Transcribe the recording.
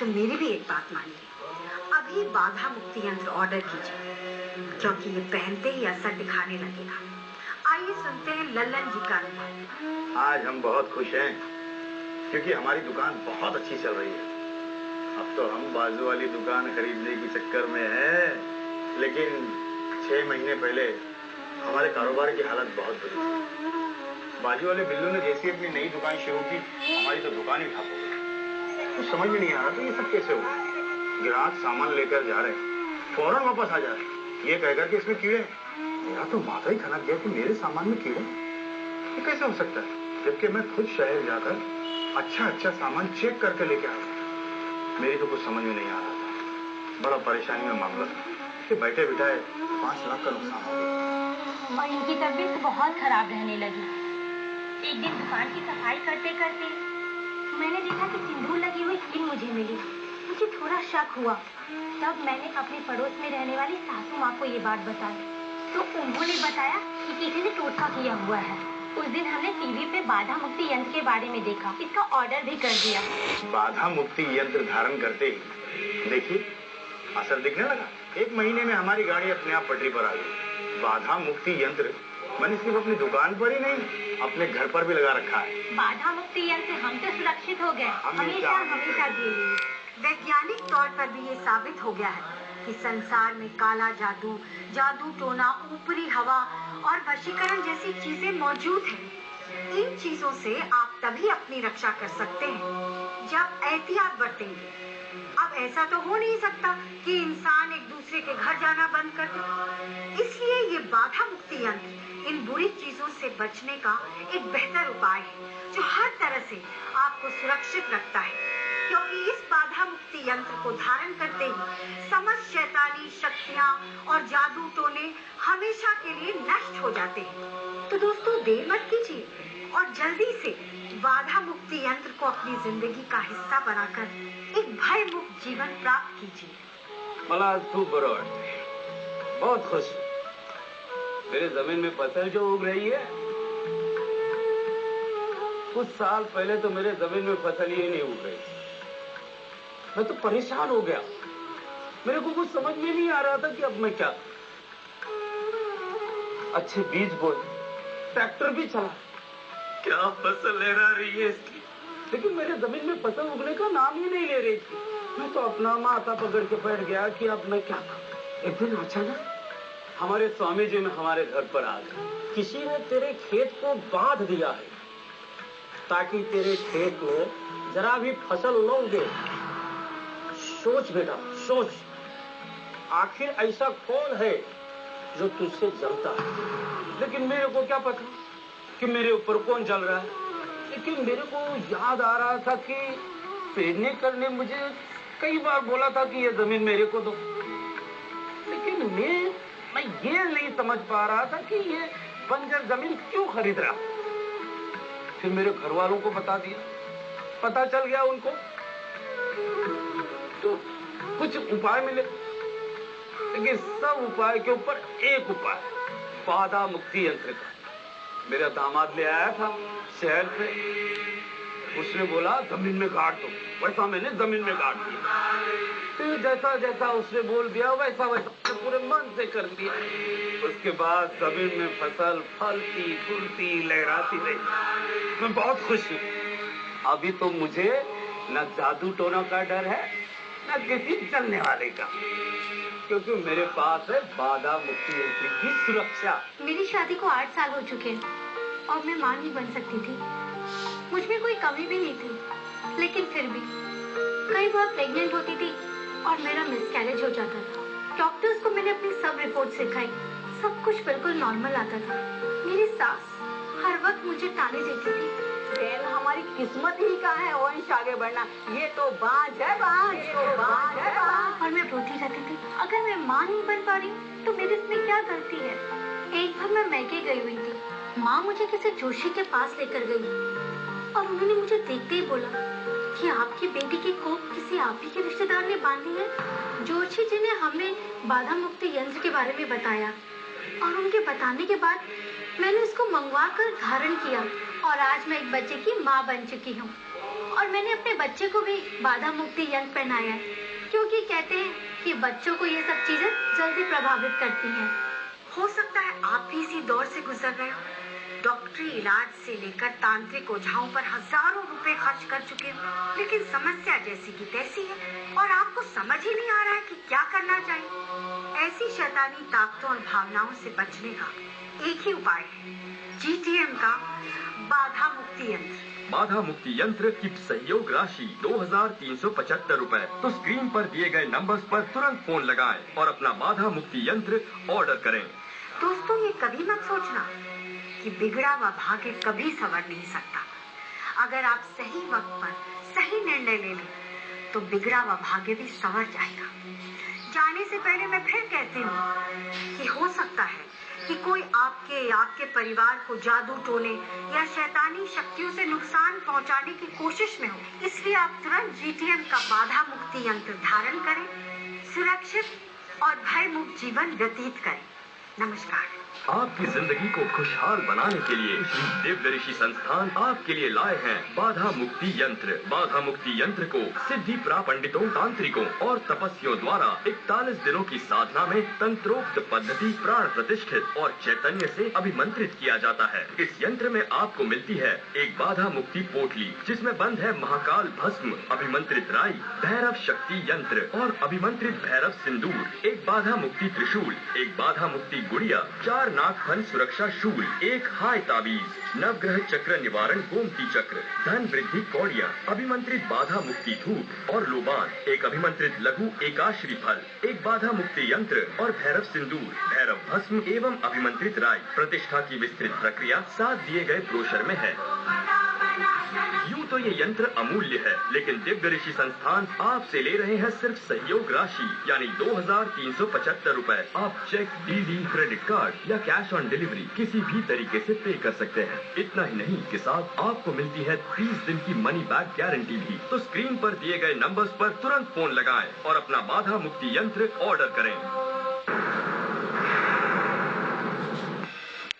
तो मेरी भी एक बात मानिए, अभी बाधा मुक्ति यंत्र ऑर्डर कीजिए, क्योंकि ये पहनते ही असर दिखाने लगेगा। आइए सुनते हैं लल्लन जी का अनुभव। आज हम बहुत खुश हैं क्योंकि हमारी दुकान बहुत अच्छी चल रही है। अब तो हम बाजू वाली दुकान खरीदने के चक्कर में हैं, लेकिन 6 महीने पहले हमारे कारोबार की हालत बहुत बुरी थी। बाजू वाले बिल्लू ने जैसी अपनी नई दुकान शुरू की, हमारी तो दुकान ही ठप हो गई। कुछ समझ में नहीं आ रहा था ये सब कैसे हुआ। ग्राहक सामान लेकर जा रहे हैं, फौरन वापस आ जा रहे हैं, ये कहकर कि इसमें कीड़े हैं। मेरा तो माथा ही खनक गया कि मेरे सामान में कीड़े, ये कैसे हो सकता है, जबकि मैं खुद शहर जाकर अच्छा सामान चेक करके लेके आया। मेरी तो कुछ समझ में नहीं आ रहा था। बड़ा परेशानी में मामला था कि बैठे बिठाए 5 लाख का नुकसान हो गया। और इनकी तबीयत बहुत खराब रहने लगी। एक दिन दुकान की सफाई करते करते मैंने देखा कि सिंदूर लगी हुई पिन मुझे मिली। मुझे थोड़ा शक हुआ। तब मैंने अपने पड़ोस में रहने वाली सासू माँ को ये बात बताई, तो उन्होंने बताया कि किसी ने टोटका किया हुआ है। उस दिन हमने टीवी पे बाधा मुक्ति यंत्र के बारे में देखा, इसका ऑर्डर भी कर दिया। बाधा मुक्ति यंत्र धारण करते ही देखिए असर दिखने लगा। 1 महीने में हमारी गाड़ी अपने आप पटरी पर आ गई। बाधा मुक्ति यंत्र मैंने सिर्फ अपनी दुकान पर ही नहीं, अपने घर पर भी लगा रखा है। बाधा मुक्ति यंत्र हम तो सुरक्षित हो गए हमेशा के लिए। वैज्ञानिक तौर पर भी ये साबित हो गया है कि संसार में काला जादू, जादू टोना, ऊपरी हवा और वशीकरण जैसी चीजें मौजूद हैं। इन चीजों से आप तभी अपनी रक्षा कर सकते हैं जब एहतियात बरतेंगे। अब ऐसा तो हो नहीं सकता कि इंसान एक दूसरे के घर जाना बंद कर दे। इसलिए ये बाधा मुक्ति यंत्र इन बुरी चीजों से बचने का एक बेहतर उपाय है, जो हर तरह से आपको सुरक्षित रखता है। क्योंकि इस बाधा मुक्ति यंत्र को धारण करते ही समस्त शैतानी शक्तियाँ और जादू टोने हमेशा के लिए नष्ट हो जाते हैं। तो दोस्तों देर मत कीजिए और जल्दी से बाधा मुक्ति यंत्र को अपनी जिंदगी का हिस्सा बनाकर एक भय मुक्त जीवन प्राप्त कीजिए। मला खूब बरोबर, बहुत खुश। मेरे जमीन में फसल जो उग रही है, कुछ साल पहले तो मेरे जमीन में फसल ही नहीं उग रही। मैं तो परेशान हो गया। मेरे को कुछ समझ में नहीं आ रहा था कि अब मैं क्या। अच्छे बीज बोए, ट्रैक्टर भी चला, क्या फसल लहरा रही है इसकी, लेकिन मेरे जमीन में फसल उगने का नाम ही नहीं ले रही थी। मैं तो अपना माथा पकड़ के बैठ गया कि अब मैं क्या करूं। एक दिन अचानक हमारे स्वामी जी में हमारे घर पर आ गए। किसी ने तेरे खेत को बांध दिया है ताकि तेरे खेत में जरा भी फसल न उगे। सोच बेटा सोच, आखिर ऐसा कौन है जो तुझसे जलता है। लेकिन मेरे को क्या पता कि मेरे ऊपर कौन जल रहा है। लेकिन मेरे को याद आ रहा था कि पेड़ने करने मुझे कई बार बोला था कि ये जमीन मेरे को दो, लेकिन मैं ये नहीं समझ पा रहा था कि ये बंजर जमीन क्यों खरीद रहा। फिर मेरे घर वालों को बता दिया, पता चल गया उनको, तो कुछ उपाय मिले। लेकिन सब उपाय के ऊपर एक उपाय, बाधा मुक्ति यंत्र का। मेरा दामाद ले आया था शहर से, उसने बोला जमीन में गाड़ दो। वैसा मैंने जमीन में गाड़ दिया। फिर जैसा जैसा उसने बोल दिया वैसा वैसा पूरे मन से कर दिया। उसके बाद जमीन में फसल फलती फूलती लहराती रही। मैं बहुत खुश हूँ। अभी तो मुझे न जादू टोना का डर है न किसी चलने वाले का, क्योंकि मेरे पास है बाधा मुक्ति यंत्र की सुरक्षा। मेरी शादी को 8 साल हो चुके हैं और मैं मां नहीं बन सकती थी। मुझ में कोई कमी भी नहीं थी, लेकिन फिर भी कई बार प्रेग्नेंट होती थी और मेरा मिसकैरेज हो जाता था। डॉक्टर्स को मैंने अपनी सब रिपोर्ट सिखाई, सब कुछ बिल्कुल नॉर्मल आता था। मेरी सास हर वक्त मुझे ताने देती थी, बहन हमारी किस्मत ही कहाँ है वंश आगे बढ़ना, ये तो बांझ है बांझ, बांझ है बांझ। और मैं रोती रहती थी अगर मैं माँ नहीं बन पा रही तो मेरे इसमें क्या गलती है। एक बार मैं मैके गई हुई थी, माँ मुझे किसी जोशी के पास लेकर गई और उन्होंने मुझे देखते ही बोला कि आपकी बेटी की कोख किसी आप ही के रिश्तेदार ने बांधी है। जोशी जी ने हमें बाधा मुक्ति यंत्र के बारे में बताया और उनके बताने के बाद मैंने इसको मंगवा कर धारण किया और आज मैं एक बच्चे की माँ बन चुकी हूँ। और मैंने अपने बच्चे को भी बाधा मुक्ति यंत्र पहनाया है, क्योंकि कहते हैं कि बच्चों को ये सब चीजें जल्दी प्रभावित करती हैं। हो सकता है आप भी इसी दौर से गुजर रहे हो। डॉक्टरी इलाज से लेकर तांत्रिक ओझाओं पर हजारों रुपए खर्च कर चुके हो, लेकिन समस्या जैसी की तैसी है और आपको समझ ही नहीं आ रहा है कि क्या करना चाहिए। ऐसी शैतानी ताकतों और भावनाओं से बचने का एक ही उपाय है, GTM का बाधा मुक्ति यंत्र। बाधा मुक्ति यंत्र की सहयोग राशि 2375 रुपए। तो स्क्रीन पर दिए गए नंबर्स पर तुरंत फोन लगाएं और अपना बाधा मुक्ति यंत्र ऑर्डर करें। दोस्तों, ये कभी मत सोचना कि बिगड़ा हुआ भाग्य कभी संवर नहीं सकता। अगर आप सही वक्त पर सही निर्णय ले लें तो बिगड़ा हुआ भाग्य भी संवर जाएगा। जाने से पहले मैं फिर कहती हूँ कि हो सकता है कि कोई आपके परिवार को जादू टोने या शैतानी शक्तियों से नुकसान पहुंचाने की कोशिश में हो, इसलिए आप तुरंत GTM का बाधा मुक्ति यंत्र धारण करें, सुरक्षित और भय मुक्त जीवन व्यतीत करें। नमस्कार। आपकी जिंदगी को खुशहाल बनाने के लिए श्री दिव्य ऋषि संस्थान आपके लिए लाए हैं बाधा मुक्ति यंत्र। बाधा मुक्ति यंत्र को सिद्धि प्राप्त पंडितों, तांत्रिकों और तपस्वियों द्वारा 41 दिनों की साधना में तंत्रोक्त पद्धति प्राण प्रतिष्ठित और चैतन्य से अभिमंत्रित किया जाता है। इस यंत्र में आपको मिलती है एक बाधा मुक्ति पोटली, जिसमें बंद है महाकाल भस्म, अभिमंत्रित राई, भैरव शक्ति यंत्र और अभिमंत्रित भैरव सिंदूर, एक बाधा मुक्ति त्रिशूल, एक बाधा मुक्ति गुड़िया, 4 नागफन सुरक्षा शूल, एक हाय ताबीज, नवग्रह चक्र निवारण गोमती चक्र, धन वृद्धि कौड़िया, अभिमंत्रित बाधा मुक्ति धूप और लोबान, एक अभिमंत्रित लघु एकाश्री फल, एक बाधा मुक्ति यंत्र और भैरव सिंदूर, भैरव भस्म एवं अभिमंत्रित राय। प्रतिष्ठा की विस्तृत प्रक्रिया साथ दिए गए ब्रोशर में है। यूँ तो ये यंत्र अमूल्य है, लेकिन दिव्य ऋषि संस्थान आपसे ले रहे हैं सिर्फ सहयोग राशि यानी 2375 रुपए। आप चेक, DD, क्रेडिट कार्ड या कैश ऑन डिलीवरी किसी भी तरीके से पे कर सकते हैं। इतना ही नहीं कि साथ आपको मिलती है 30 दिन की मनी बैक गारंटी भी। तो स्क्रीन पर दिए गए नंबर्स पर तुरंत फोन लगाएं और अपना बाधा मुक्ति यंत्र ऑर्डर करें।